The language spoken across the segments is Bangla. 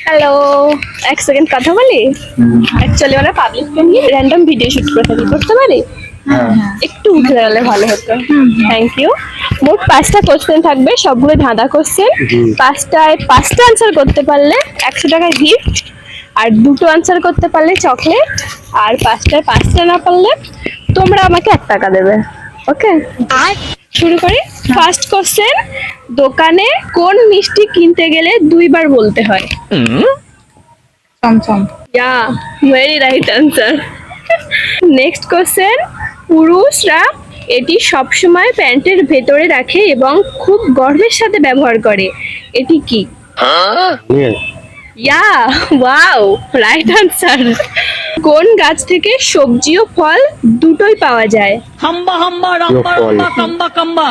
হ্যালো, এক সেকেন্ড কথা বলি। অ্যাকচুয়ালি ওরা পাবলিককে নিয়ে র্যান্ডম ভিডিও শুট করতে পারি। একটু উঠে দাঁড়ালে ভালো হতো। Thank you. মোট 5টা কোশ্চেন থাকবে, সবগুলো ধাঁধা কোশ্চেন। 5টা আনসার করতে পারলে 100 টাকা গিফট, আর 2টো আনসার করতে পারলে চকলেট, আর 5টা না পারলে তোমরা আমাকে 1 টাকা দেবে। ওকে, শুরু করি। ফার্স্ট কোশ্চেন, দোকানে কোন মিষ্টি কিনতে গেলে 2বার বলতে হয়? Chomchom. Yeah, very right answer. Next question, পুরুষরা এটি সবসময় প্যান্টের ভেতরে রাখে এবং খুব গর্বের সাথে ব্যবহার করে, এটি কি? ইয়া, ওয়াও, রাইট আনসার। কোন গাছ থেকে সবজি ও ফল দুটোই পাওয়া যায়? হাম্বা হাম্বা রাম্বা রাম্বা কাম্বা কাম্বা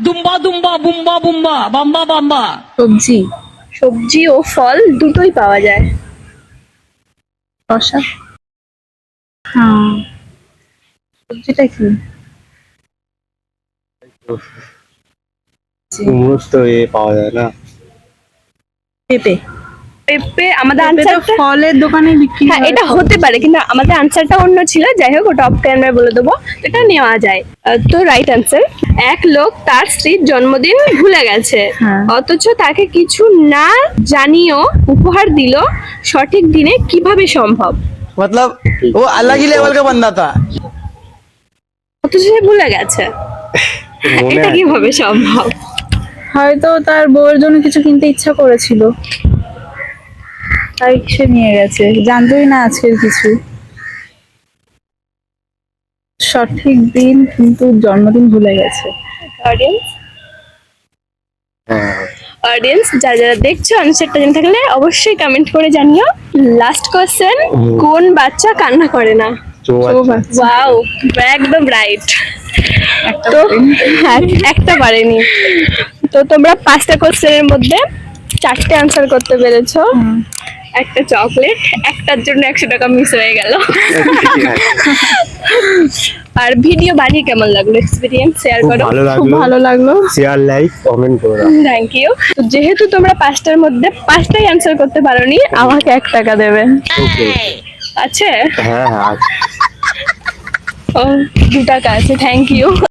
দুম্বা দুম্বা বুম্বা বুম্বা বাম্বা বাম্বা। সবজি। সবজি ও ফল দুটোই পাওয়া যায়। শসা। হ্যাঁ, সবজিটা কি? কুমড়ো তো পাওয়া যায় না। পেঁপে। পেঁপে আমাদের পেঁপে তো আনসারটা, ফলের দোকানে বিক্রি হ্যাঁ হয়। এটা হতে পারে, কিন্তু আমাদের আনসারটা অন্য ছিল। যাই হোক, ওটা অফ ক্যামেরা বলে দেবো, এটা নেওয়া যায়। তো রাইট আনসার। এক লোক তার স্ত্রীর জন্মদিন ভুলে গেছে, হ্যাঁ। অথচ তাকে কিছু না জানিয়েও উপহার দিল, সঠিক দিনে কিভাবে সম্ভব? मतलब वो अलग ही लेवल का बंदा था। অথচ সে ভুলে গেছে, মনে এটা আছে। কিভাবে সম্ভব? হয়তো তার বউয়ের জন্য কিছু কিনতে ইচ্ছা করেছিল, তাই সে নিয়ে গেছে, জানতোই না আজকের কিছু। সঠিক দিন কিন্তু জন্মদিন ভুলে গেছে। অডিয়েন্স, হ্যাঁ, অডিয়েন্স যারা যারা দেখছো, আনসারটা জেনে থাকলে অবশ্যই কমেন্ট করে জানিও। লাস্ট কোশ্চেন, কোন বাচ্চা কান্না করে না? ওয়াও, একদম রাইট। তো হ্যাঁ, একটা পারেনি। তো তোমরা 5টা কোশ্চেনের মধ্যে 4টে আনসার করতে পেরেছো, একটা চকলেট, একটার জন্য 100 টাকা মিস হয়ে গেল। আর ভিডিও বানিয়ে কেমন লাগলো? এক্সপিরিয়েন্স শেয়ার খুব করো। ভালো খুব লাগলো। ভালো লাগলো। শেয়ার, লাইক, কমেন্ট করো। Thank you. তো যেহেতু তোমরা 5টার মধ্যে 5টাই অ্যান্সার করতে পারোনি, আমাকে 1 টাকা দেবে। ওকে। আছে? হ্যাঁ হ্যাঁ। ও, 2 টাকা আছে। Thank you.